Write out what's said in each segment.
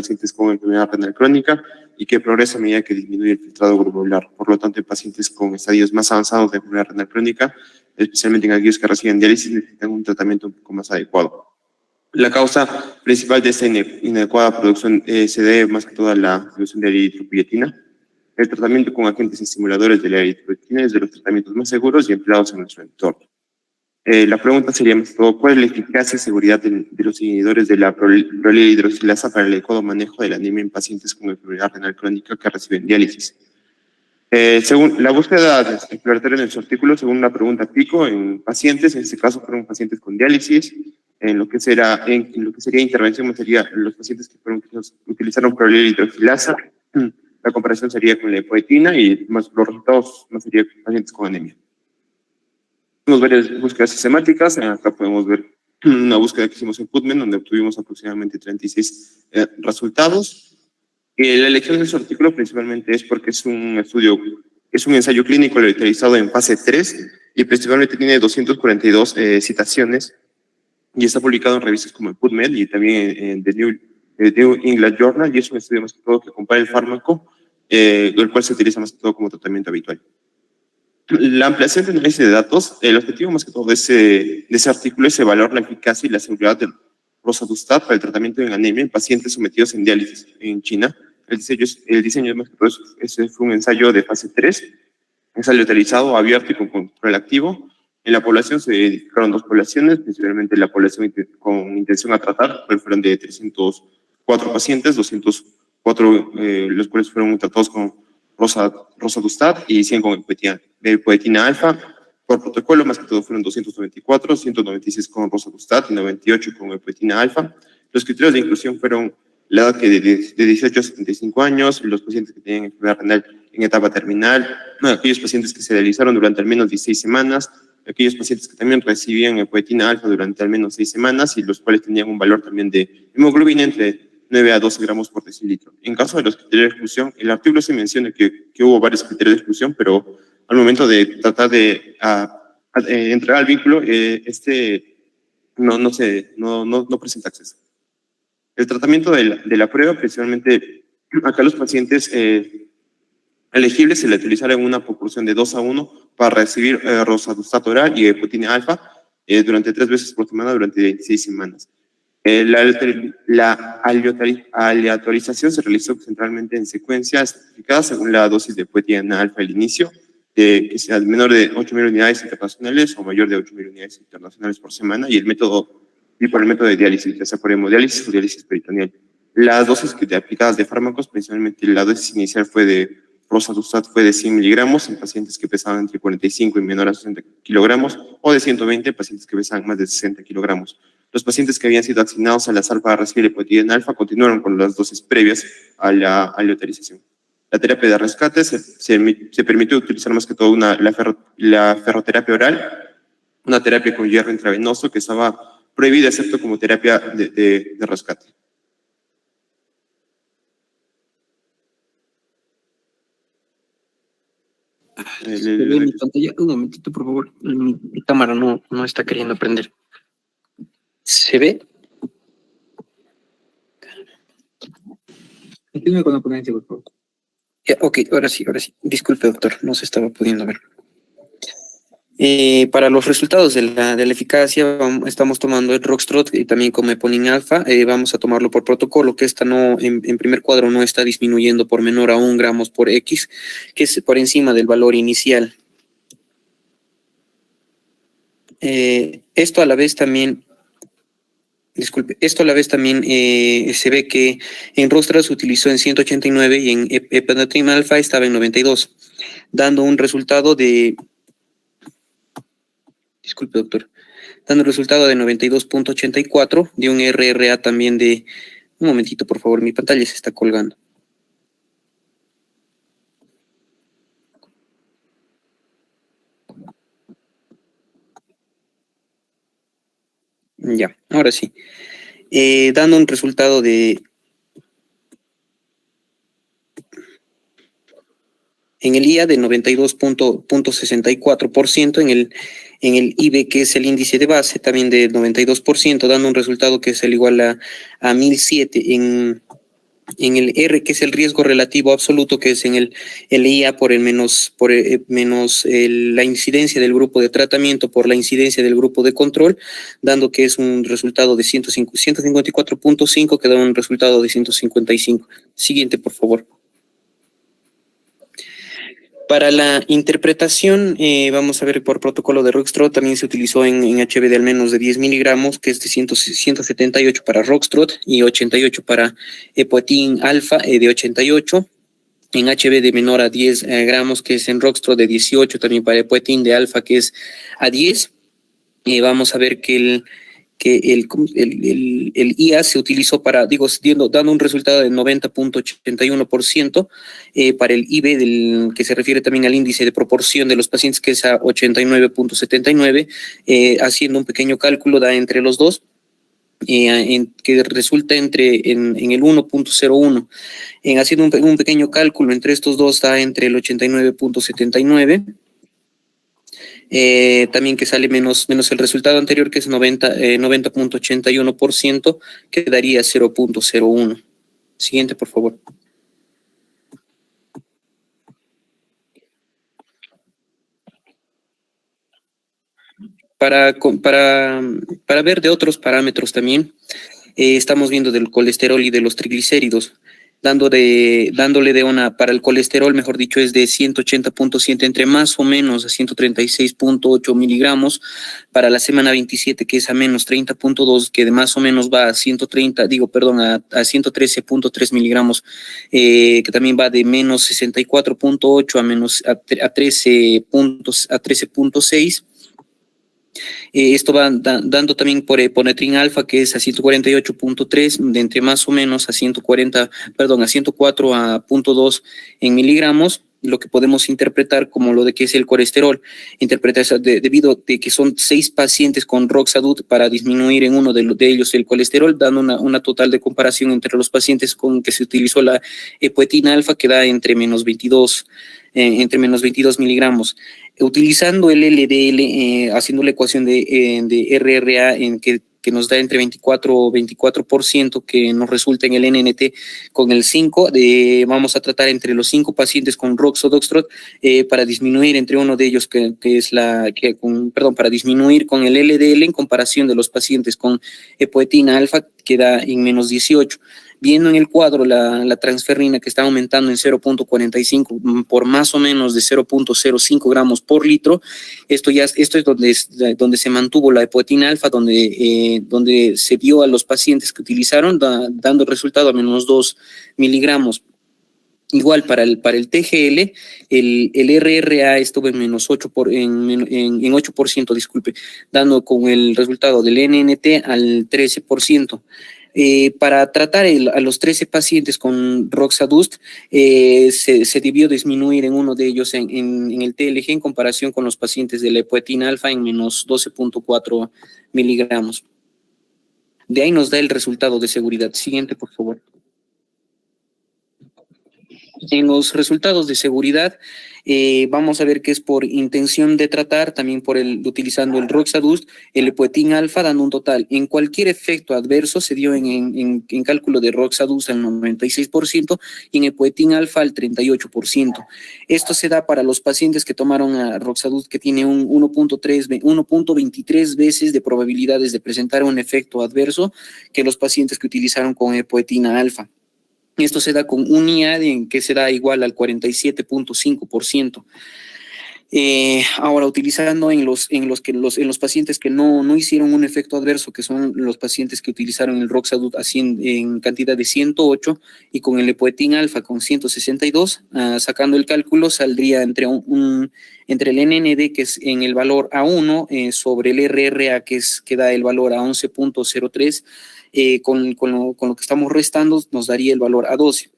pacientes con enfermedad renal crónica y que progresa a medida que disminuye el filtrado glomerular. Por lo tanto, en pacientes con estadios más avanzados de enfermedad renal crónica, especialmente en aquellos que reciben diálisis, necesitan un tratamiento un poco más adecuado. La causa principal de esta inadecuada producción se debe más que todo a la producción de eritropoyetina. El tratamiento con agentes estimuladores de la eritropoyetina es de los tratamientos más seguros y empleados en nuestro entorno. La pregunta sería más que todo, ¿cuál es la eficacia y seguridad de los inhibidores de la prolia hidroxilasa para el adecuado manejo de la anemia en pacientes con enfermedad renal crónica que reciben diálisis? Según la búsqueda exploratoria en su artículo, según la pregunta PICO, en pacientes, en este caso fueron pacientes con diálisis, en lo que sería intervención, sería los pacientes que utilizaron prolia hidroxilasa, la comparación sería con la epoetina y los resultados más serían pacientes con anemia. Tenemos varias búsquedas sistemáticas. Acá podemos ver una búsqueda que hicimos en PubMed, donde obtuvimos aproximadamente 36 resultados. La elección de su artículo principalmente es porque es un ensayo clínico realizado en fase 3 y principalmente tiene 242 citaciones y está publicado en revistas como en PubMed y también en The New England Journal, y es un estudio más que todo que compara el fármaco, el cual se utiliza más que todo como tratamiento habitual. La ampliación de análisis de datos, el objetivo más que todo de ese artículo es evaluar la eficacia y la seguridad del roxadustat para el tratamiento de anemia en pacientes sometidos en diálisis en China. El diseño más que todo ese fue un ensayo de fase 3, ensayo realizado abierto y con control activo. En la población se identificaron dos poblaciones, principalmente la población con intención a tratar, fueron de 304 pacientes, 204 los cuales fueron tratados con roxadustat y 100 con epoetina alfa. Por protocolo, más que todo fueron 294, 196 con roxadustat y 98 con epoetina alfa. Los criterios de inclusión fueron la edad que de 18 a 75 años, los pacientes que tenían enfermedad renal en etapa terminal, aquellos pacientes que se realizaron durante al menos 16 semanas, aquellos pacientes que también recibían epoetina alfa durante al menos 6 semanas y los cuales tenían un valor también de hemoglobina entre 9 a 12 gramos por decilitro. En caso de los criterios de exclusión, el artículo se menciona que hubo varios criterios de exclusión, pero al momento de tratar de entrar al vínculo, no presenta acceso. El tratamiento de la prueba, principalmente acá los pacientes elegibles se le utilizaron una proporción de 2:1 para recibir roxadustat oral y epoetina alfa durante 3 veces por semana durante 26 semanas. La aleatorización se realizó centralmente en secuencias estratificadas según la dosis de epoetina alfa al inicio, que sea menor de 8.000 unidades internacionales o mayor de 8.000 unidades internacionales por semana, y por el método de diálisis, ya sea por hemodiálisis o diálisis peritoneal. Las dosis aplicadas de fármacos, principalmente la dosis inicial roxadustat fue de 100 miligramos en pacientes que pesaban entre 45 y menor a 60 kilogramos, o de 120 en pacientes que pesaban más de 60 kilogramos. Los pacientes que habían sido asignados al azar para recibir epoetina alfa continuaron con las dosis previas a la aleatorización. La terapia de rescate se permitió utilizar más que todo la ferroterapia oral, una terapia con hierro intravenoso que estaba prohibida excepto como terapia de rescate. Mi pantalla, un momentito por favor, mi cámara no está queriendo prender. ¿Se ve? Continúe con la ponencia, por favor. Ok, ahora sí. Disculpe, doctor, no se estaba pudiendo ver. Para los resultados de la eficacia, estamos tomando el Roxtrot y también con epoetina alfa. Vamos a tomarlo por protocolo, que esta en primer cuadro no está disminuyendo por menor a 1 gramos por X, que es por encima del valor inicial. Esto a la vez también se ve que en Roxtrot se utilizó en 189 y en epoetina alfa estaba en 92, dando un resultado de... Disculpe, doctor. Dando el resultado de 92.84, de un RRA también de... Un momentito, por favor, mi pantalla se está colgando. Ya, ahora sí. Dando un resultado de... En el IA de 92.64%, en el IB, que es el índice de base, también de 92%, dando un resultado que es el igual a 1007 en En el R, que es el riesgo relativo absoluto, que es en el IA por el menos la incidencia del grupo de tratamiento por la incidencia del grupo de control, dando que es un resultado de 154.5, que da un resultado de 155. Siguiente, por favor. Para la interpretación, vamos a ver por protocolo de Rockstrot, también se utilizó en HB de al menos de 10 miligramos, que es de 178 para Rockstrot y 88 para Epoetin alfa de 88. En HB de menor a 10 gramos, que es en Rockstrot de 18, también para Epoetin de alfa, que es a 10. Vamos a ver que el IA se utilizó para, dando un resultado de 90.81%, para el IB, que se refiere también al índice de proporción de los pacientes, que es a 89.79, haciendo un pequeño cálculo, da entre los dos, que resulta en el 1.01. Haciendo un pequeño cálculo entre estos dos, da entre el 89.79. También que sale menos el resultado anterior, que es 90.81%, que daría 0.01. Siguiente, por favor. Para ver de otros parámetros también, estamos viendo del colesterol y de los triglicéridos. Para el colesterol, mejor dicho, es de 180.7 entre más o menos a 136.8 miligramos, para la semana 27, que es a menos 30.2, que de más o menos va a 113.3 miligramos, que también va de menos 64.8 a 13.6. Esto va dando también por Eponetrin alfa, que es a 148.3, de entre más o menos a 104 a 0.2 en miligramos, lo que podemos interpretar como lo de que es el colesterol, debido a que son 6 pacientes con Roxadut para disminuir en uno de ellos el colesterol, dando una total de comparación entre los pacientes con que se utilizó la Epoetina alfa, que da entre menos 22 miligramos. Utilizando el LDL, haciendo la ecuación de RRA, que nos da entre 24%, que nos resulta en el NNT con el 5, vamos a tratar entre los 5 pacientes con Roxadustat, para disminuir entre uno de ellos, para disminuir con el LDL en comparación de los pacientes con Epoetina alfa, que da en menos 18. Viendo en el cuadro la transferrina, que está aumentando en 0.45 por más o menos de 0.05 gramos por litro, esto es donde se mantuvo la Epoetina alfa, donde se dio a los pacientes que utilizaron, dando resultado a menos 2 miligramos. Igual para el TGL, el RRA estuvo en menos 8%, disculpe, dando con el resultado del NNT al 13%. Para tratar a los 13 pacientes con Roxadust, se debió disminuir en uno de ellos en el TLG en comparación con los pacientes de la Epoetina alfa en menos 12.4 miligramos. De ahí nos da el resultado de seguridad. Siguiente, por favor. En los resultados de seguridad, vamos a ver que es por intención de tratar, también utilizando el Roxadust, el Epoetin alfa, dando un total. En cualquier efecto adverso se dio en cálculo de Roxadust al 96% y en Epoetin alfa al 38%. Esto se da para los pacientes que tomaron a Roxadust, que tiene un 1.23 veces de probabilidades de presentar un efecto adverso que los pacientes que utilizaron con Epoetina alfa. Esto se da con un IAD en que se da igual al 47.5%. Ahora, utilizando en los pacientes que no hicieron un efecto adverso, que son los pacientes que utilizaron el Roxadut en cantidad de 108 y con el Epoetin alfa con 162, sacando el cálculo, saldría entre el NND, que es en el valor A1, sobre el RRA, que da el valor a 11.03, con lo que estamos restando nos daría el valor a 12.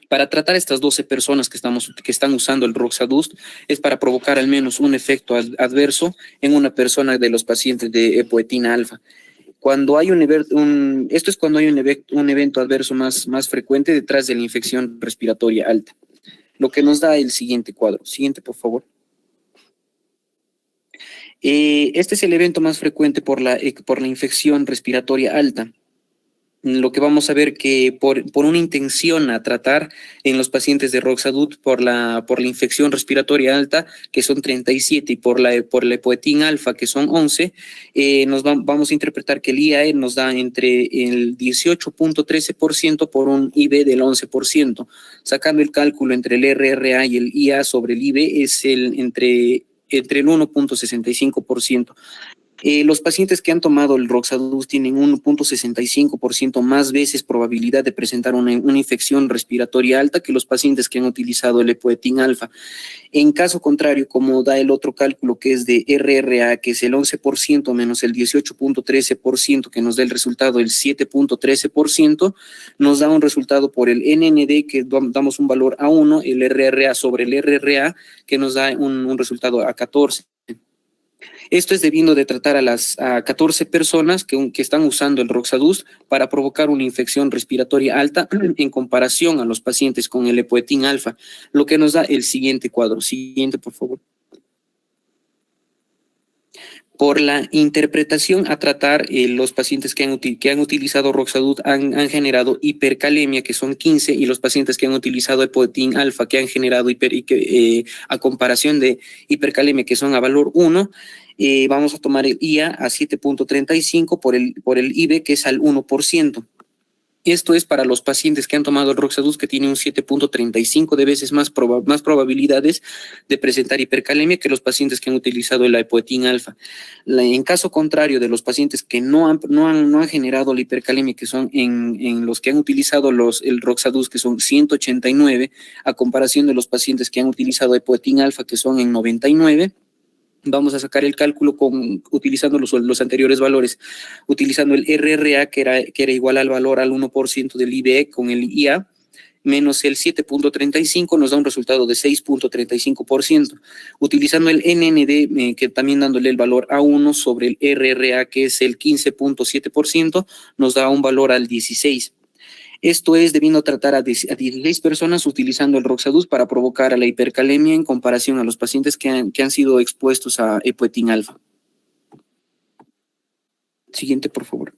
Para tratar a estas 12 personas que están usando el Roxadust, es para provocar al menos un efecto adverso en una persona de los pacientes de Epoetina alfa. Cuando hay esto es cuando hay un evento adverso más frecuente detrás de la infección respiratoria alta, lo que nos da el siguiente cuadro. Siguiente, por favor. Este es el evento más frecuente por la infección respiratoria alta. lo que vamos a ver que por una intención a tratar en los pacientes de Roxadut por la infección respiratoria alta, que son 37, y por la epoetin alfa, que son 11, vamos a interpretar que el IAE nos da entre el 18.13% por un IB del 11%. Sacando el cálculo entre el RRA y el IA sobre el IB es entre el 1.65%. Los pacientes que han tomado el Roxadus tienen 1.65% más veces probabilidad de presentar una infección respiratoria alta que los pacientes que han utilizado el epoetin alfa. En caso contrario, como da el otro cálculo que es de RRA, que es el 11% menos el 18.13%, que nos da el resultado del 7.13%, nos da un resultado por el NND, que damos un valor a 1, el RRA sobre el RRA, que nos da un resultado a 14. Esto es debiendo de tratar a 14 personas que están usando el Roxadus para provocar una infección respiratoria alta en comparación a los pacientes con el epoetin alfa, lo que nos da el siguiente cuadro. Siguiente, por favor. Por la interpretación a tratar, los pacientes que han utilizado Roxadut han generado hipercalemia, que son 15, y los pacientes que han utilizado epoetin alfa, que han generado a comparación de hipercalemia, que son a valor 1, vamos a tomar el IA a 7.35 por el IB, que es al 1%. Esto es para los pacientes que han tomado el Roxadus, que tienen un 7.35 de veces más probabilidades de presentar hipercalemia que los pacientes que han utilizado el epoetin alfa. En caso contrario de los pacientes que no han generado la hipercalemia, que son en los que han utilizado el Roxadus, que son 189, a comparación de los pacientes que han utilizado epoetin alfa, que son en 99, vamos a sacar el cálculo utilizando los anteriores valores, utilizando el RRA, que era igual al valor al 1% del IBE con el IA, menos el 7.35, nos da un resultado de 6.35%. Utilizando el NND, que también dándole el valor a 1 sobre el RRA, que es el 15.7%, nos da un valor al 16%. Esto es debiendo tratar a 16 personas utilizando el Roxadus para provocar a la hipercalemia en comparación a los pacientes que han sido expuestos a epoetin alfa. Siguiente, por favor.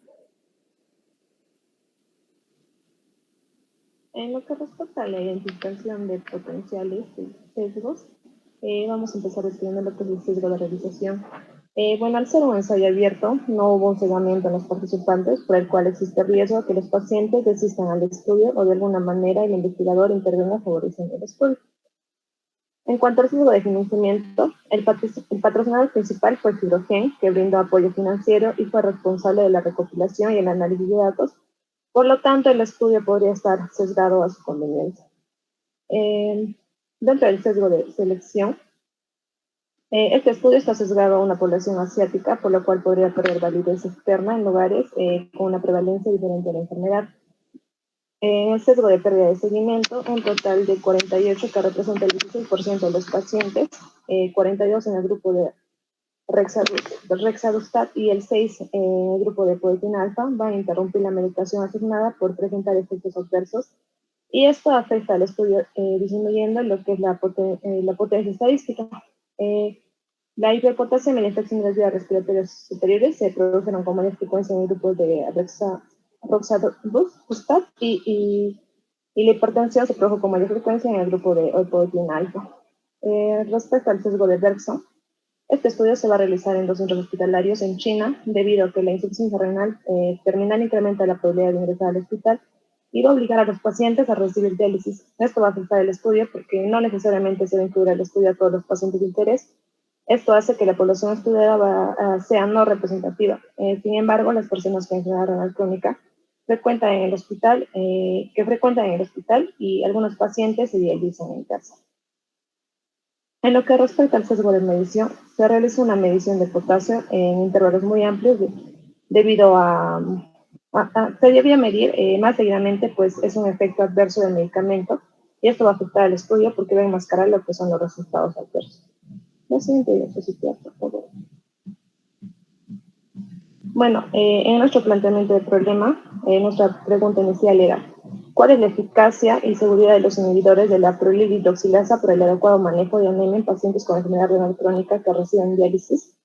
En lo que respecta a la identificación de potenciales sesgos, vamos a empezar describiendo lo que es el sesgo de realización. Bueno, al ser un ensayo abierto, no hubo un cegamiento en los participantes, por el cual existe riesgo que los pacientes desistan al estudio o de alguna manera el investigador intervenga favoreciendo el estudio. En cuanto al sesgo de financiamiento, el patrocinador principal fue Fibrogen, que brindó apoyo financiero y fue responsable de la recopilación y el análisis de datos. Por lo tanto, el estudio podría estar sesgado a su conveniencia. Dentro del sesgo de selección, este estudio está sesgado a una población asiática, por lo cual podría perder validez externa en lugares con una prevalencia diferente de la enfermedad. El sesgo de pérdida de seguimiento, un total de 48 que representa el 16% de los pacientes, 42 en el grupo de Rexadustat y el 6 en el grupo de epoetin alfa, van a interrumpir la medicación asignada por presentar efectos adversos. Y esto afecta al estudio disminuyendo lo que es la potencia estadística. La hiperpotasemia y la infección de las vías respiratorias superiores se produjeron con mayor frecuencia en el grupo de Roxadustat y la hipertensión se produjo con mayor frecuencia en el grupo de epoetin alfa. Respecto al sesgo de Bergson, este estudio se va a realizar en 2 centros hospitalarios en China, debido a que la insuficiencia renal terminal incrementa la probabilidad de ingresar al hospital y va a obligar a los pacientes a recibir diálisis. Esto va a afectar el estudio porque no necesariamente se va a incluir al estudio a todos los pacientes de interés. Esto hace que la población estudiada sea no representativa. Sin embargo, las personas que enfermedad renal crónica frecuentan en el hospital y algunos pacientes se dializan en casa. En lo que respecta al sesgo de medición, se realiza una medición de potasio en intervalos muy amplios debido se debía medir más seguidamente, pues es un efecto adverso del medicamento y esto va a afectar al estudio porque va a enmascarar lo que son los resultados adversos. La siguiente diapositiva, por favor. Bueno, en nuestro planteamiento del problema, nuestra pregunta inicial era: ¿cuál es la eficacia y seguridad de los inhibidores de la prolilidroxilasa por el adecuado manejo de anemia en pacientes con enfermedad renal crónica que reciben diálisis?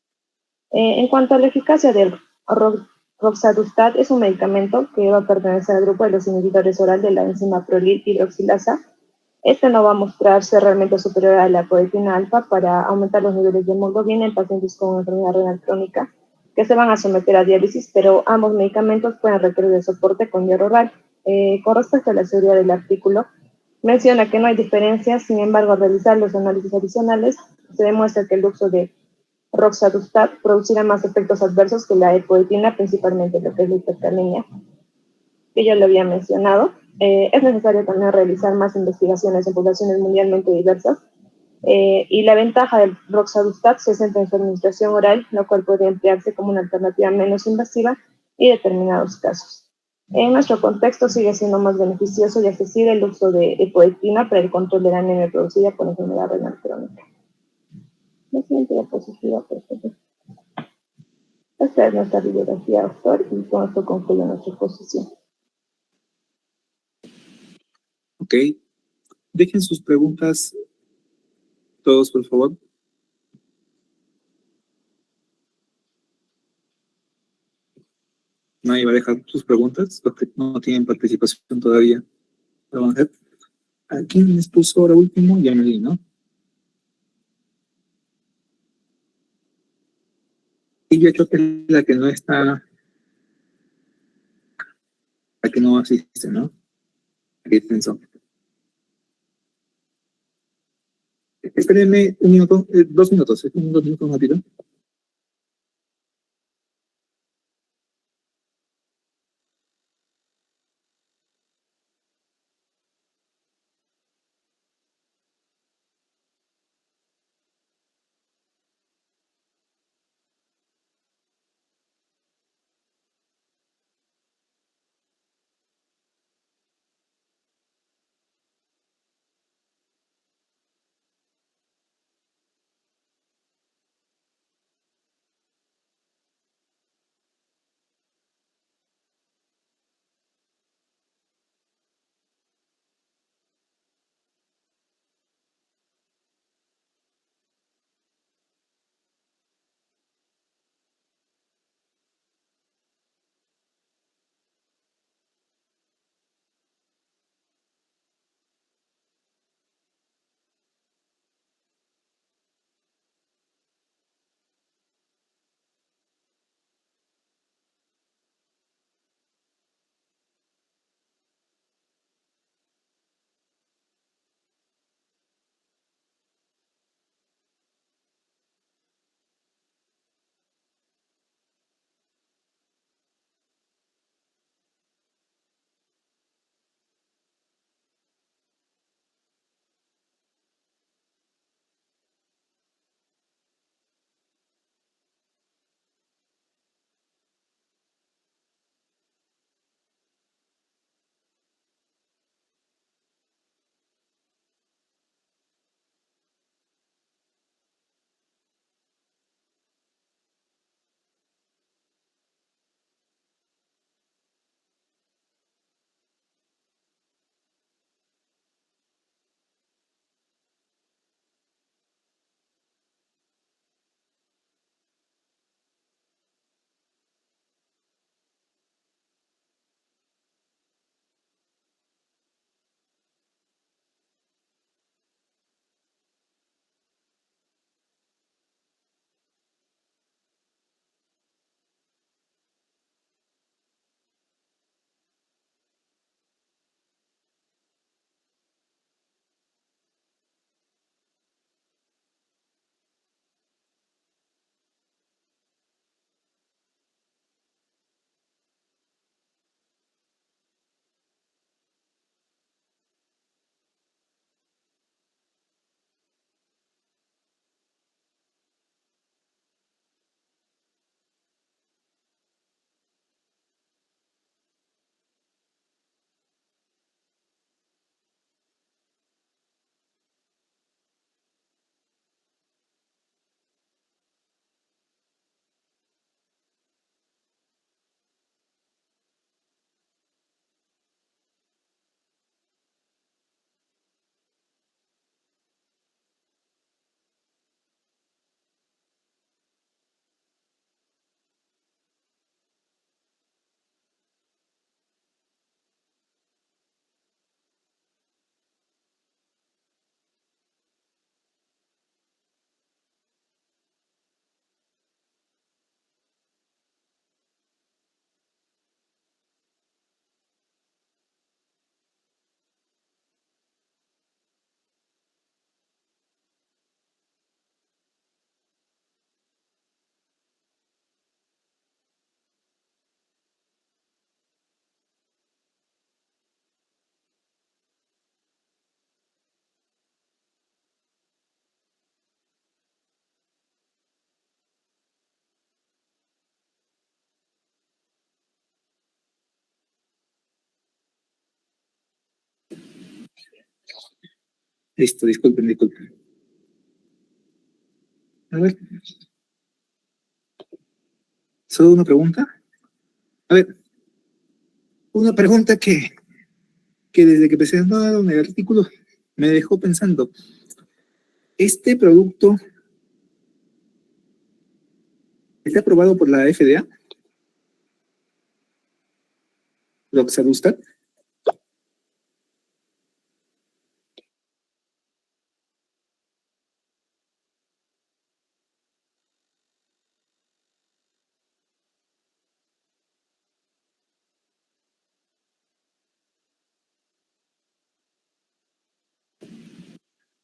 En cuanto a la eficacia del roxadustat es un medicamento que va a pertenecer al grupo de los inhibidores oral de la enzima prolil hidroxilasa. Este no va a mostrarse realmente superior a la apoetina alfa para aumentar los niveles de hemoglobina en pacientes con enfermedad renal crónica que se van a someter a diálisis, pero ambos medicamentos pueden requerir de soporte con hierro oral. Con respecto a la seguridad del artículo, menciona que no hay diferencias, sin embargo, al realizar los análisis adicionales, se demuestra que el uso de roxadustat producirá más efectos adversos que la epoetina, principalmente lo que es la hipercalemia, que ya lo había mencionado. Es necesario también realizar más investigaciones en poblaciones mundialmente diversas, y la ventaja del roxadustat se centra en su administración oral, lo cual puede emplearse como una alternativa menos invasiva y determinados casos. En nuestro contexto sigue siendo más beneficioso y accesible el uso de epoetina para el control de la anemia producida por enfermedad renal crónica. La siguiente diapositiva, por favor. Esta es nuestra bibliografía, doctor, y con esto concluye nuestra exposición. Ok. Dejen sus preguntas todos, por favor. Nadie va a dejar sus preguntas porque no tienen participación todavía. Vamos a ver. ¿A quién les puso ahora último? Ya me di, ¿no? Y yo creo que es la que no está, la que no asiste, ¿no? ¿Qué pensó? Espérenme un minuto, 2 minutos, un 2 minutos rápido. Listo, disculpen. A ver, solo una pregunta. A ver, una pregunta que desde que presentaron el artículo me dejó pensando. ¿Este producto está aprobado por la FDA? ¿Roxadustat?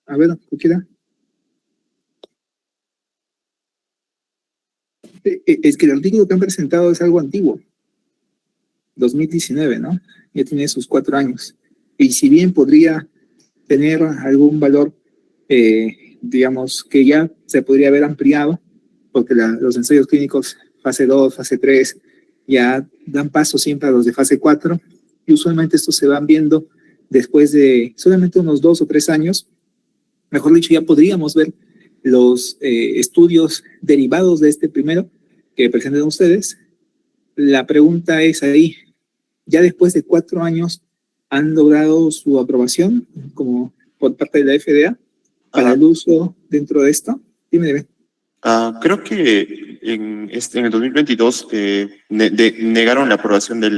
A ver, cualquiera. Es que el artículo que han presentado es algo antiguo, 2019, ¿no? Ya tiene sus 4 años. Y si bien podría tener algún valor, digamos, que ya se podría haber ampliado, porque los ensayos clínicos fase 2, fase 3, ya dan paso siempre a los de fase 4, y usualmente estos se van viendo después de solamente unos 2 o 3 años. Mejor dicho, ya podríamos ver los estudios derivados de este primero que presentan ustedes. La pregunta es ahí, ya después de 4 años, ¿han logrado su aprobación como por parte de la FDA para el uso dentro de esto? Dime. Creo que en el 2022 negaron la aprobación de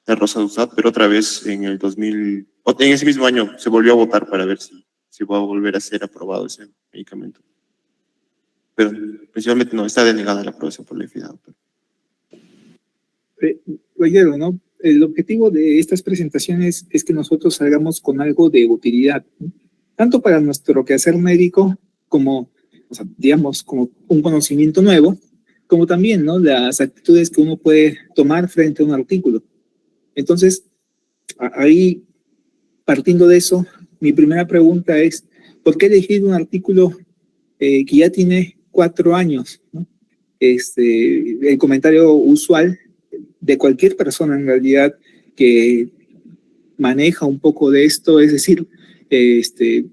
Roxadustat, pero otra vez en en ese mismo año se volvió a votar para ver si va a volver a ser aprobado ese medicamento. Pero principalmente no, está denegada la aprobación por la FDA. Oye, ¿no? El objetivo de estas presentaciones es que nosotros salgamos con algo de utilidad, ¿no? Tanto para nuestro quehacer médico como, o sea, digamos, como un conocimiento nuevo, como también, ¿no? Las actitudes que uno puede tomar frente a un artículo. Entonces, ahí, partiendo de eso, mi primera pregunta es, ¿por qué elegir un artículo que ya tiene 4 años, ¿no? El comentario usual de cualquier persona en realidad que maneja un poco de esto, es decir,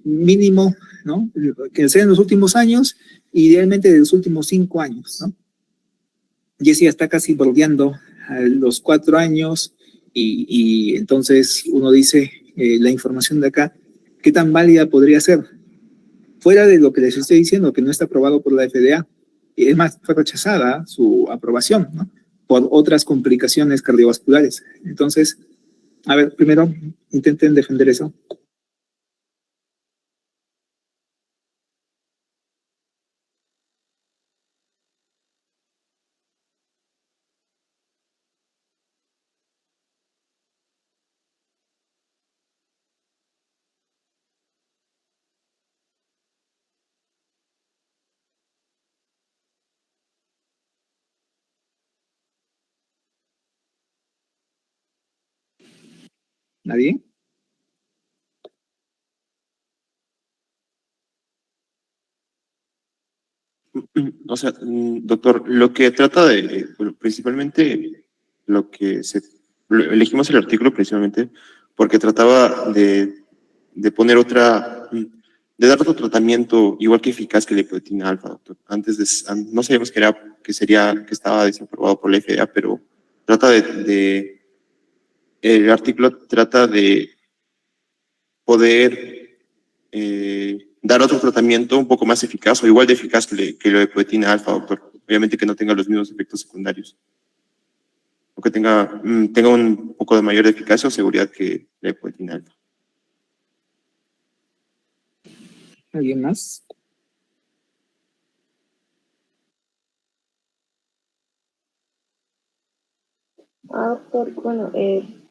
mínimo, ¿no? Que sea en los últimos años, idealmente de los últimos 5 años, ¿no? Y ese ya está casi bordeando a los 4 años y entonces uno dice, la información de acá, ¿qué tan válida podría ser? Fuera de lo que les estoy diciendo, que no está aprobado por la FDA. Es más, fue rechazada su aprobación, ¿no? Por otras complicaciones cardiovasculares. Entonces, a ver, primero intenten defender eso. ¿Nadie? O sea, doctor, lo que trata bueno, principalmente elegimos el artículo principalmente porque trataba de poner de dar otro tratamiento igual que eficaz que la hepatitina alfa, doctor. No sabíamos que estaba desaprobado por la FDA, pero el artículo trata de poder dar otro tratamiento un poco más eficaz o igual de eficaz que la hepatitina alfa, doctor. Obviamente que no tenga los mismos efectos secundarios. O que tenga un poco de mayor eficacia o seguridad que la hepatitina alfa. ¿Alguien más? Doctor, bueno,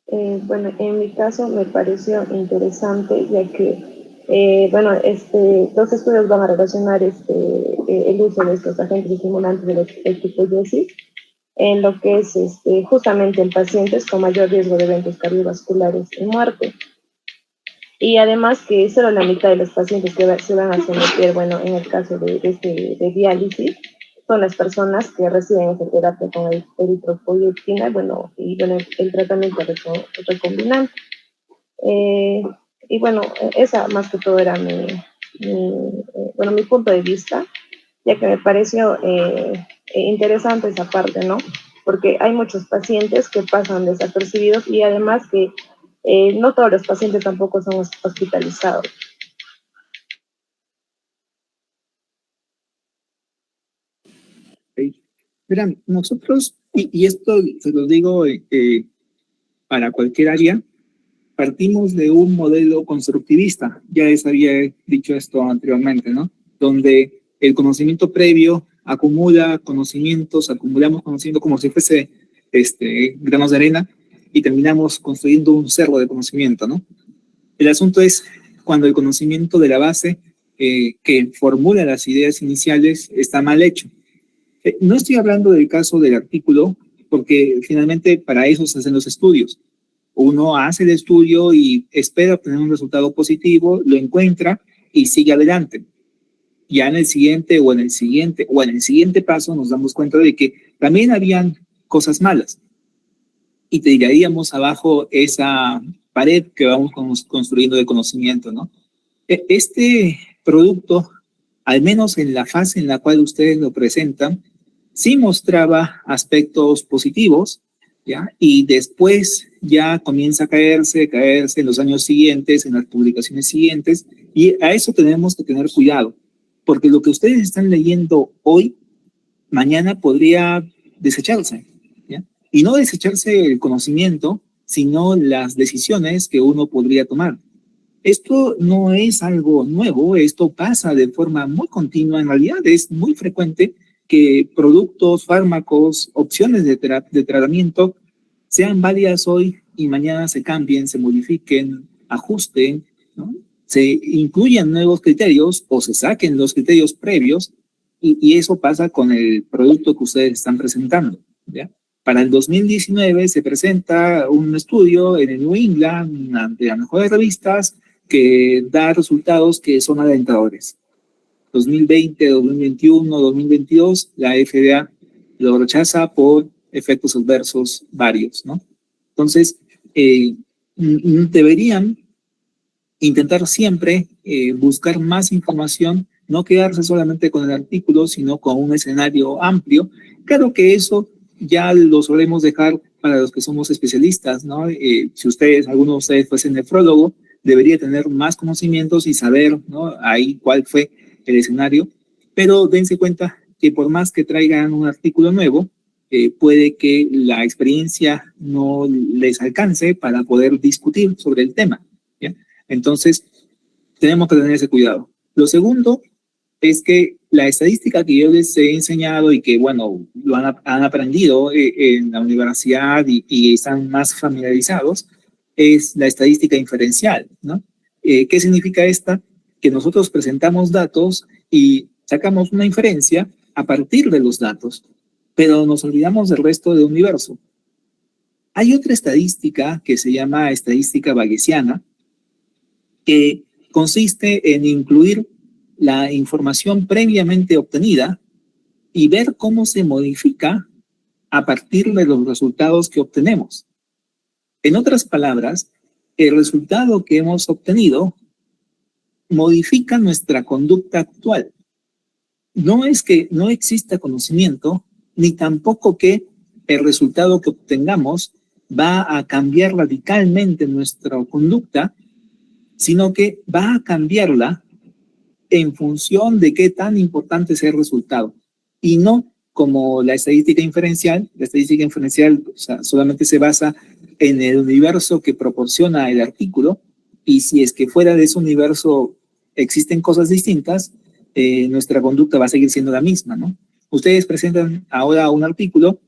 en mi caso me pareció interesante, ya que, dos estudios van a relacionar el uso de estos agentes estimulantes del tipo YESI en lo que es justamente en pacientes con mayor riesgo de eventos cardiovasculares y muerte. Y además que solo la mitad de los pacientes que se van a someter, bueno, en el caso de diálisis, son las personas que reciben esa terapia con eritropoyetina, bueno, y bueno, el tratamiento recombinante. Y bueno, esa más que todo era bueno, mi punto de vista, ya que me pareció interesante esa parte, ¿no? Porque hay muchos pacientes que pasan desapercibidos y además que no todos los pacientes tampoco son hospitalizados. Verán, nosotros, y esto se lo digo para cualquier área, partimos de un modelo constructivista. Ya les había dicho esto anteriormente, ¿no? Donde el conocimiento previo acumula conocimientos, acumulamos conocimiento como si fuese granos de arena y terminamos construyendo un cerro de conocimiento, ¿no? El asunto es cuando el conocimiento de la base que formula las ideas iniciales está mal hecho. No estoy hablando del caso del artículo, porque finalmente para eso se hacen los estudios. Uno hace el estudio y espera obtener un resultado positivo, lo encuentra y sigue adelante. Ya en el siguiente o en el siguiente paso nos damos cuenta de que también habían cosas malas y tiraríamos abajo esa pared que vamos construyendo de conocimiento, ¿no? Este producto, al menos en la fase en la cual ustedes lo presentan, sí mostraba aspectos positivos, ¿ya? Y después ya comienza a caerse en los años siguientes, en las publicaciones siguientes, y a eso tenemos que tener cuidado, porque lo que ustedes están leyendo hoy, mañana podría desecharse, ¿ya? Y no desecharse el conocimiento, sino las decisiones que uno podría tomar. Esto no es algo nuevo, esto pasa de forma muy continua, en realidad es muy frecuente que productos, fármacos, opciones de tratamiento sean válidas hoy y mañana se cambien, se modifiquen, ajusten, ¿no? Se incluyan nuevos criterios o se saquen los criterios previos y eso pasa con el producto que ustedes están presentando, ¿ya? Para el 2019 se presenta un estudio en el New England, una de las mejores revistas, que da resultados que son alentadores. 2020, 2021, 2022, la FDA lo rechaza por efectos adversos varios, ¿no? Entonces, deberían intentar siempre buscar más información, no quedarse solamente con el artículo, sino con un escenario amplio. Claro que eso ya lo solemos dejar para los que somos especialistas, ¿no? Si alguno de ustedes fuese nefrólogo, debería tener más conocimientos y saber, ¿no? Ahí cuál fue el escenario, pero dense cuenta que por más que traigan un artículo nuevo, puede que la experiencia no les alcance para poder discutir sobre el tema, ¿ya? Entonces, tenemos que tener ese cuidado. Lo segundo es que la estadística que yo les he enseñado y que, bueno, lo han aprendido en la universidad y están más familiarizados, es la estadística inferencial, ¿no? ¿Qué significa esta? Que nosotros presentamos datos y sacamos una inferencia a partir de los datos, pero nos olvidamos del resto del universo. Hay otra estadística que se llama estadística bayesiana, que consiste en incluir la información previamente obtenida y ver cómo se modifica a partir de los resultados que obtenemos. En otras palabras, el resultado que hemos obtenido modifica nuestra conducta actual. No es que no exista conocimiento, ni tampoco que el resultado que obtengamos va a cambiar radicalmente nuestra conducta, sino que va a cambiarla en función de qué tan importante sea el resultado. Y no como la estadística inferencial. La estadística inferencial, o sea, solamente se basa en el universo que proporciona el artículo, y si es que fuera de ese universo existen cosas distintas, nuestra conducta va a seguir siendo la misma, ¿no? Ustedes presentan ahora un artículo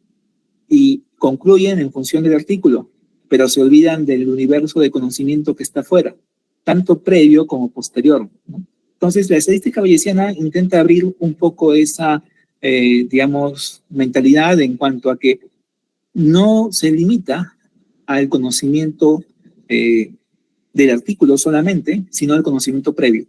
y concluyen en función del artículo, pero se olvidan del universo de conocimiento que está afuera, tanto previo como posterior, ¿no? Entonces, la estadística bayesiana intenta abrir un poco esa, digamos, mentalidad en cuanto a que no se limita al conocimiento del artículo solamente, sino al conocimiento previo.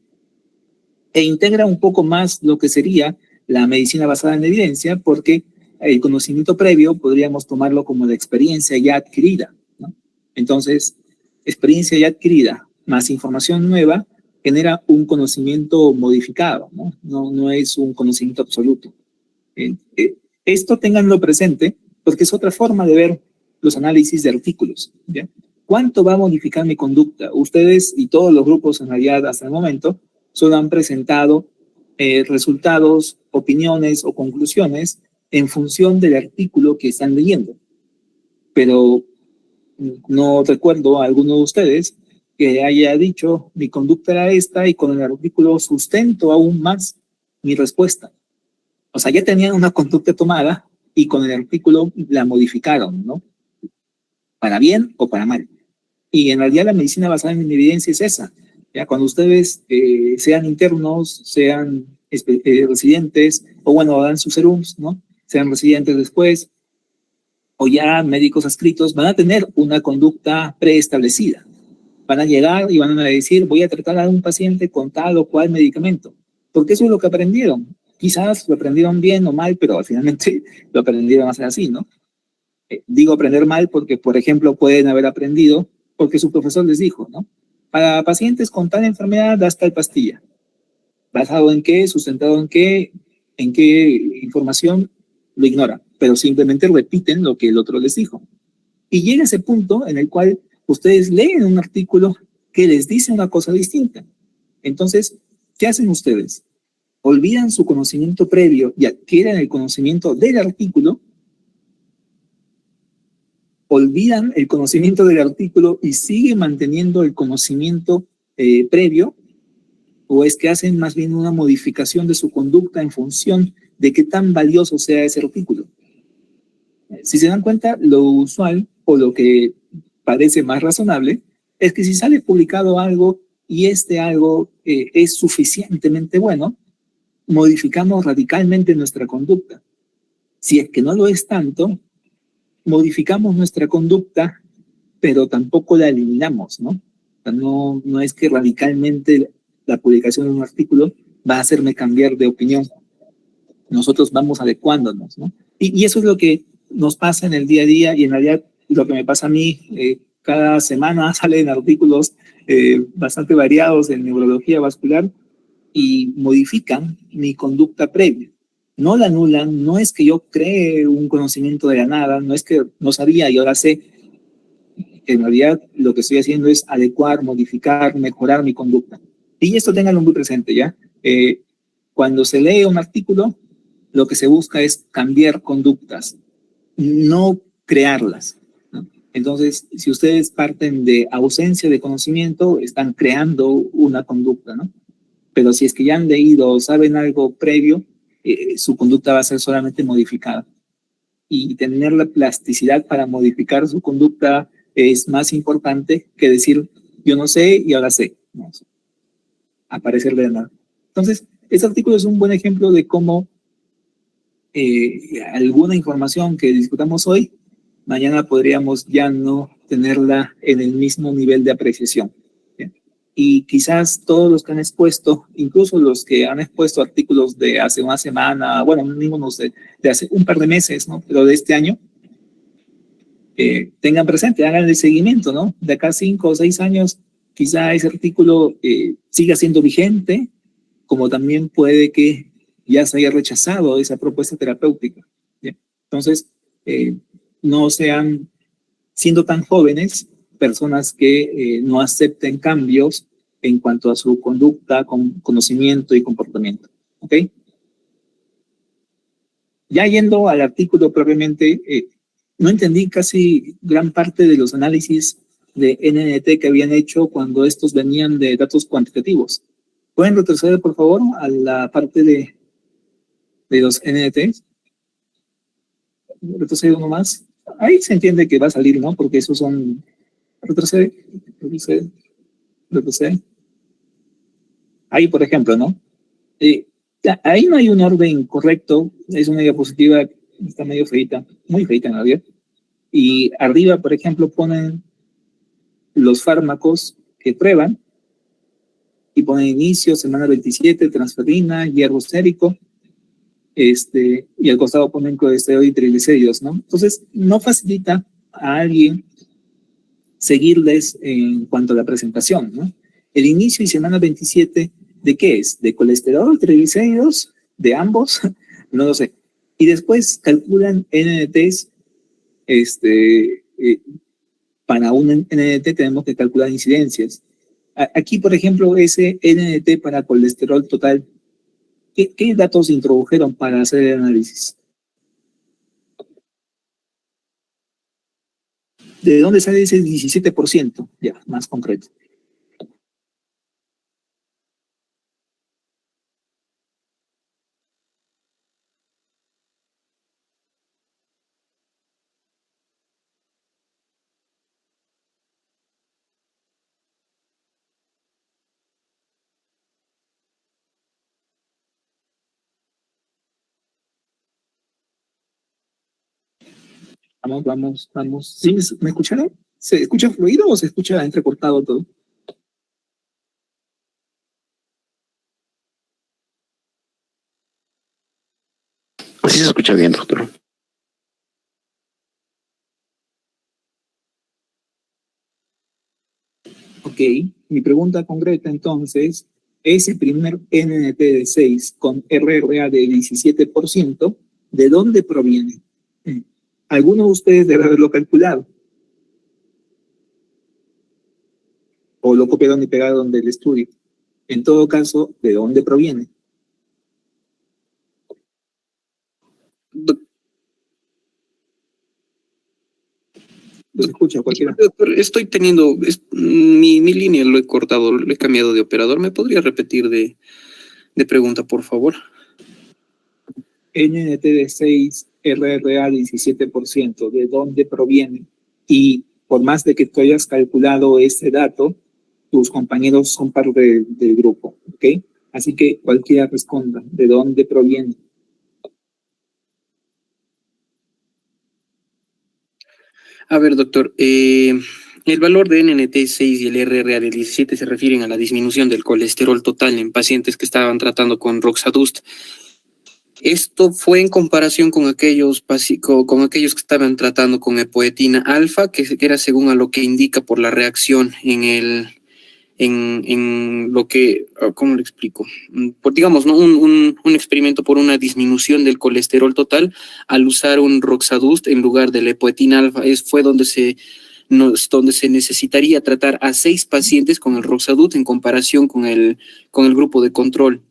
E integra un poco más lo que sería la medicina basada en evidencia, porque el conocimiento previo podríamos tomarlo como la experiencia ya adquirida, ¿no? Entonces, experiencia ya adquirida, más información nueva genera un conocimiento modificado, ¿no? No es un conocimiento absoluto. Esto ténganlo presente porque es otra forma de ver los análisis de artículos, ¿ya? ¿Cuánto va a modificar mi conducta? Ustedes y todos los grupos en realidad hasta el momento solo han presentado resultados, opiniones o conclusiones en función del artículo que están leyendo. Pero no recuerdo a alguno de ustedes que haya dicho mi conducta era esta y con el artículo sustento aún más mi respuesta. O sea, ya tenían una conducta tomada y con el artículo la modificaron, ¿no? Para bien o para mal. Y en realidad la medicina basada en evidencia es esa. Ya cuando ustedes sean internos, sean residentes, o bueno, dan sus serums, ¿no? Sean residentes después, o ya médicos adscritos, van a tener una conducta preestablecida. Van a llegar y van a decir, voy a tratar a un paciente con tal o cual medicamento. Porque eso es lo que aprendieron. Quizás lo aprendieron bien o mal, pero finalmente lo aprendieron a hacer así, ¿no? Digo aprender mal porque, por ejemplo, pueden haber aprendido porque su profesor les dijo, ¿no? Para pacientes con tal enfermedad, das tal pastilla. ¿Basado en qué? ¿Sustentado en qué? ¿En qué información? Lo ignora, pero simplemente repiten lo que el otro les dijo. Y llega ese punto en el cual ustedes leen un artículo que les dice una cosa distinta. Entonces, ¿qué hacen ustedes? Olvidan su conocimiento previo y adquieren el conocimiento del artículo, olvidan el conocimiento del artículo y siguen manteniendo el conocimiento previo, o es que hacen más bien una modificación de su conducta en función de qué tan valioso sea ese artículo. Si se dan cuenta, lo usual o lo que parece más razonable es que si sale publicado algo y este algo es suficientemente bueno, modificamos radicalmente nuestra conducta. Si es que no lo es tanto, modificamos nuestra conducta, pero tampoco la eliminamos, ¿no? O sea, no es que radicalmente la publicación de un artículo va a hacerme cambiar de opinión. Nosotros vamos adecuándonos, ¿no? Y eso es lo que nos pasa en el día a día y en realidad lo que me pasa a mí, cada semana salen artículos bastante variados en neurología vascular y modifican mi conducta previa. No la anulan, no es que yo cree un conocimiento de la nada, no es que no sabía y ahora sé. En realidad lo que estoy haciendo es adecuar, modificar, mejorar mi conducta. Y esto ténganlo muy presente, ¿ya? Cuando se lee un artículo, lo que se busca es cambiar conductas, no crearlas, ¿no? Entonces, si ustedes parten de ausencia de conocimiento, están creando una conducta, ¿no? Pero si es que ya han leído o saben algo previo, su conducta va a ser solamente modificada. Y tener la plasticidad para modificar su conducta es más importante que decir, yo no sé y ahora sé. No, aparecer de nada. Entonces, este artículo es un buen ejemplo de cómo alguna información que discutamos hoy, mañana podríamos ya no tenerla en el mismo nivel de apreciación. ¿Sí? Y quizás todos los que han expuesto, incluso los que han expuesto artículos de hace una semana, bueno, ninguno de hace un par de meses, ¿no? Pero de este año, tengan presente, hagan el seguimiento, ¿no? De acá 5 o 6 años, quizá ese artículo siga siendo vigente, como también puede que ya se haya rechazado esa propuesta terapéutica. ¿Sí? Entonces, no sean, siendo tan jóvenes, personas que no acepten cambios en cuanto a su conducta, conocimiento y comportamiento. ¿Ok? Ya yendo al artículo propiamente, no entendí casi gran parte de los análisis de NNT que habían hecho cuando estos venían de datos cuantitativos. ¿Pueden retroceder, por favor, a la parte de los NNT? Retrocede uno más. Ahí se entiende que va a salir, ¿no? Porque esos son... Retrocede. Ahí, por ejemplo, ¿no? Ahí no hay un orden correcto. Es una diapositiva, está medio feita, muy feita en realidad. Y arriba, por ejemplo, ponen los fármacos que prueban y ponen inicio, semana 27, transferrina, hierro sérico, y al costado ponen colesterol y triglicéridos, ¿no? Entonces, no facilita a alguien seguirles en cuanto a la presentación, ¿no? El inicio y semana 27, ¿de qué es? ¿De colesterol, triglicéridos? ¿De ambos? No lo sé. Y después calculan NNTs, para un NNT tenemos que calcular incidencias. Aquí, por ejemplo, ese NNT para colesterol total, ¿qué datos introdujeron para hacer el análisis? ¿De dónde sale ese 17%? Ya, más concreto. Vamos. ¿Sí me escucharon? ¿Se escucha fluido o se escucha entrecortado todo? Así se escucha bien, doctor. Ok, mi pregunta concreta entonces, ese primer NNT de 6 con RRA de 17%, ¿de dónde proviene? Algunos de ustedes deben haberlo calculado, o lo copiaron y pegaron del estudio. En todo caso, ¿de dónde proviene? Doc- Se escucha cualquiera. Doctor, estoy teniendo, mi línea lo he cortado, lo he cambiado de operador. ¿Me podría repetir de pregunta, por favor? NNT de 6, RRA 17%, ¿de dónde proviene? Y por más de que tú hayas calculado ese dato, tus compañeros son parte del grupo, ¿ok? Así que cualquiera responda, ¿de dónde proviene? A ver, doctor, el valor de NNT6 y el RRA de 17 se refieren a la disminución del colesterol total en pacientes que estaban tratando con Roxadust. Esto fue en comparación con con aquellos que estaban tratando con epoetina alfa, que era según a lo que indica por la reacción en lo que, ¿cómo le explico? Por, digamos, ¿no? Un experimento por una disminución del colesterol total al usar un Roxadust en lugar de la epoetina alfa. Fue donde se necesitaría tratar a 6 pacientes con el Roxadust en comparación con el grupo de control.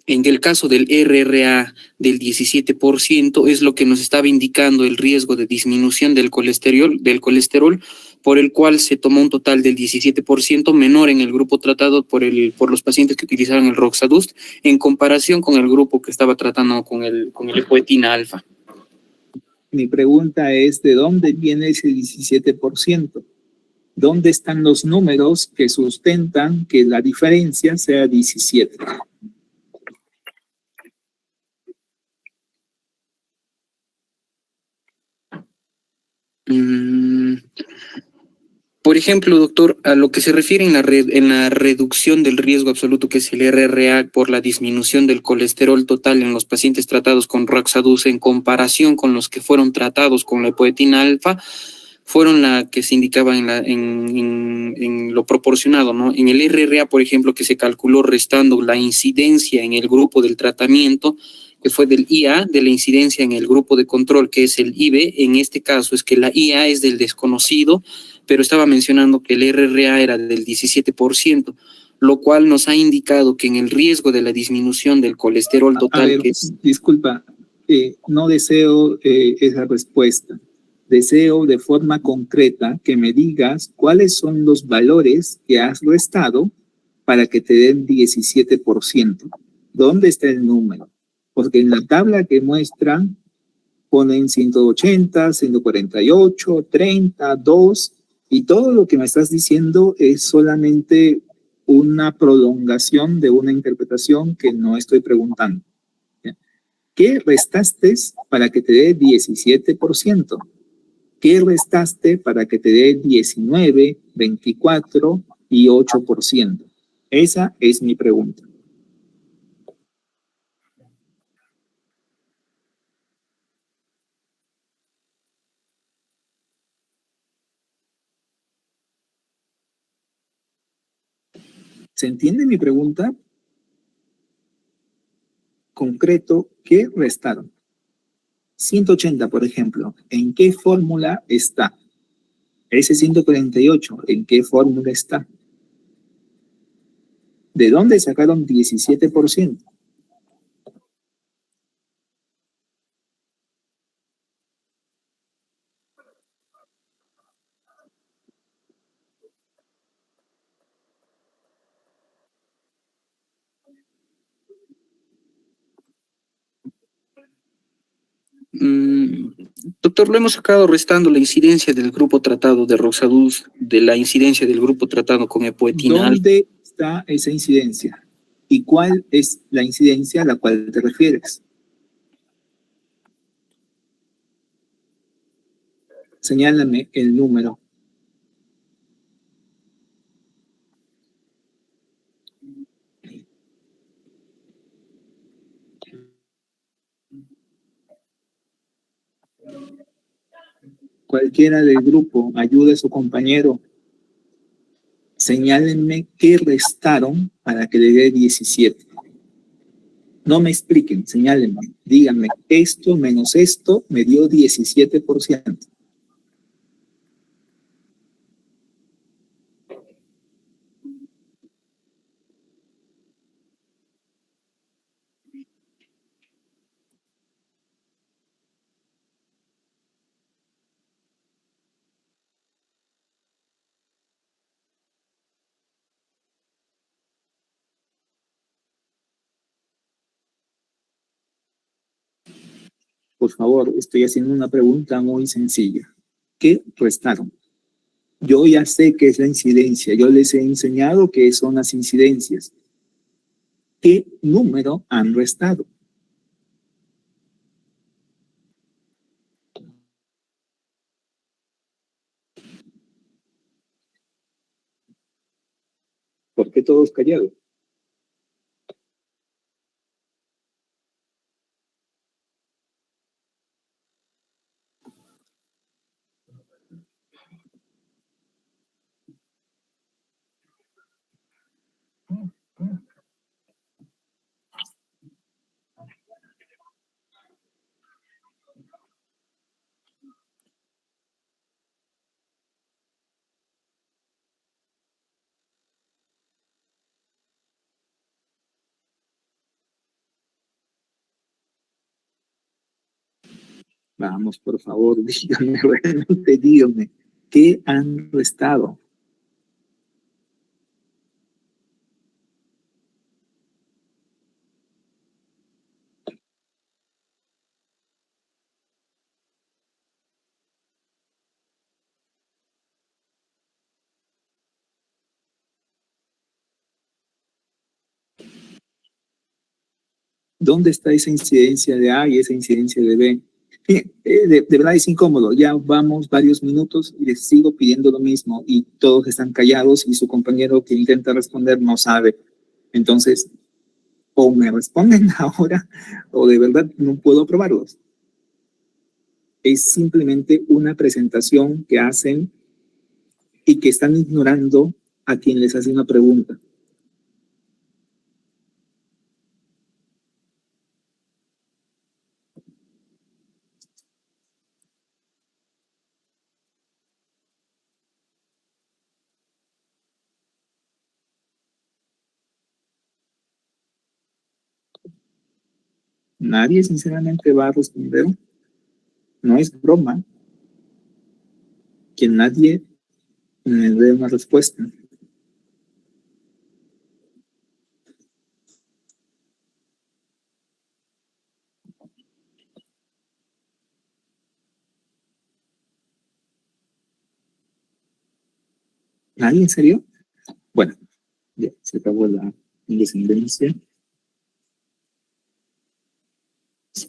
En el caso del RRA del 17% es lo que nos estaba indicando el riesgo de disminución del colesterol, por el cual se tomó un total del 17% menor en el grupo tratado por los pacientes que utilizaron el Roxadust en comparación con el grupo que estaba tratando con el epoetina alfa. Mi pregunta es, ¿de dónde viene ese 17%? ¿Dónde están los números que sustentan que la diferencia sea 17? Por ejemplo, doctor, a lo que se refiere en la reducción del riesgo absoluto, que es el RRA, por la disminución del colesterol total en los pacientes tratados con Roxadust en comparación con los que fueron tratados con la epoetina alfa, fueron la que se indicaba en lo proporcionado, ¿no? En el RRA, por ejemplo, que se calculó restando la incidencia en el grupo del tratamiento, que fue del IA, de la incidencia en el grupo de control, que es el IB. En este caso es que la IA es del desconocido, pero estaba mencionando que el RRA era del 17%, lo cual nos ha indicado que en el riesgo de la disminución del colesterol total, A ver, que es... disculpa, no deseo esa respuesta. Deseo de forma concreta que me digas cuáles son los valores que has restado para que te den 17%. ¿Dónde está el número? Porque en la tabla que muestran ponen 180, 148, 30, 2, y todo lo que me estás diciendo es solamente una prolongación de una interpretación que no estoy preguntando. ¿Qué restaste para que te dé 17%? ¿Qué restaste para que te dé 19, 24 y 8%? Esa es mi pregunta. ¿Se entiende mi pregunta? Concreto, ¿qué restaron? 180, por ejemplo, ¿en qué fórmula está? Ese 148, ¿en qué fórmula está? ¿De dónde sacaron 17%? Mm, Doctor, lo hemos sacado restando la incidencia del grupo tratado de Roxadus de la incidencia del grupo tratado con epoetina alfa. ¿Dónde está esa incidencia? ¿Y cuál es la incidencia a la cual te refieres? Señálame el número. Cualquiera del grupo ayude a su compañero. Señálenme qué restaron para que le dé 17. No me expliquen, señálenme. Díganme, esto menos esto me dio 17%. Por favor, estoy haciendo una pregunta muy sencilla. ¿Qué restaron? Yo ya sé qué es la incidencia. Yo les he enseñado qué son las incidencias. ¿Qué número han restado? ¿Por qué todos callados? Vamos, por favor, díganme, realmente díganme, ¿qué han restado? ¿Dónde está esa incidencia de A y esa incidencia de B? De verdad es incómodo. Ya vamos varios minutos y les sigo pidiendo lo mismo y todos están callados y su compañero que intenta responder no sabe. Entonces, o me responden ahora o de verdad no puedo aprobarlos. Es simplemente una presentación que hacen y que están ignorando a quien les hace una pregunta. Nadie sinceramente va a responder. No es broma que nadie me dé una respuesta. ¿Nadie en serio? Bueno, ya se acabó la indescendencia.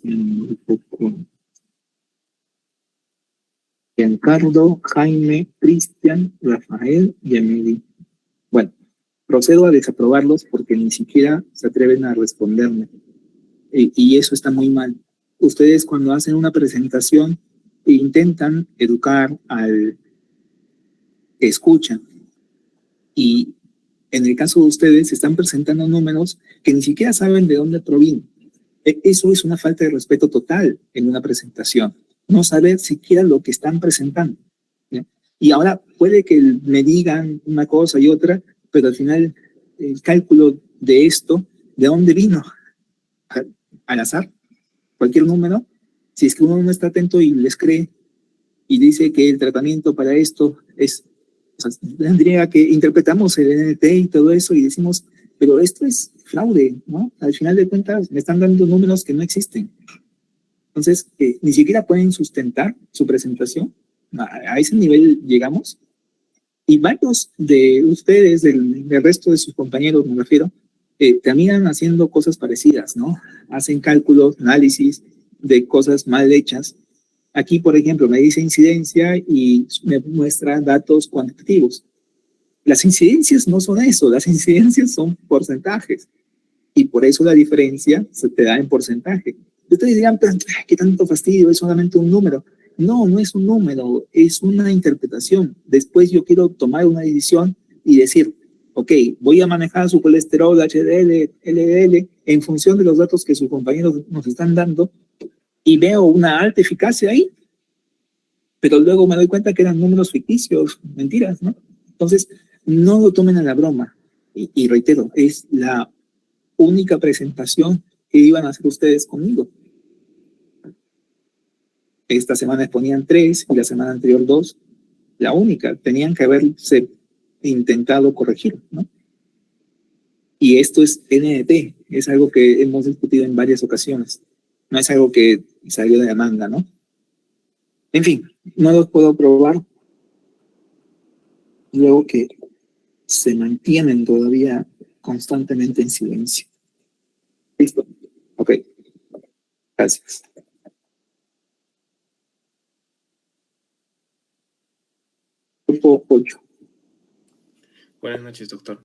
Un poco. Giancarlo, Jaime, Cristian, Rafael y Emily. Bueno, procedo a desaprobarlos porque ni siquiera se atreven a responderme. Y eso está muy mal. Ustedes cuando hacen una presentación intentan educar al que escucha y En el caso de ustedes, se están presentando números que ni siquiera saben de dónde provienen. Eso es una falta de respeto total en una presentación. No saber siquiera lo que están presentando, ¿ya? Y ahora puede que me digan una cosa y otra, pero al final el cálculo de esto, ¿de dónde vino? Al azar, cualquier número. Si es que uno no está atento y les cree y dice que el tratamiento para esto es, o sea, tendría que interpretamos el NT y todo eso y decimos, pero esto es fraude, ¿no? Al final de cuentas me están dando números que no existen. Entonces, ni siquiera pueden sustentar su presentación. A ese nivel llegamos. Y varios de ustedes, del resto de sus compañeros, me refiero, terminan haciendo cosas parecidas, ¿no? Hacen cálculos, análisis de cosas mal hechas. Aquí, por ejemplo, me dice incidencia y me muestra datos cuantitativos. Las incidencias no son eso, las incidencias son porcentajes. Y por eso la diferencia se te da en porcentaje. Ustedes dirán, pero qué tanto fastidio, es solamente un número. No, no es un número, es una interpretación. Después yo quiero tomar una decisión y decir, ok, voy a manejar su colesterol, HDL, LDL, en función de los datos que sus compañeros nos están dando, y veo una alta eficacia ahí, pero luego me doy cuenta que eran números ficticios, mentiras, ¿no? Entonces, no lo tomen a la broma. Y reitero, es la única presentación que iban a hacer ustedes conmigo. Esta semana exponían 3 y la semana anterior 2. La única, tenían que haberse intentado corregir, ¿no? Y esto es NDT, es algo que hemos discutido en varias ocasiones. No es algo que salió de la manga, ¿no? En fin, no los puedo probar. Luego que se mantienen todavía constantemente en silencio. ¿Listo? Ok. Gracias. Grupo 8. Buenas noches, doctor.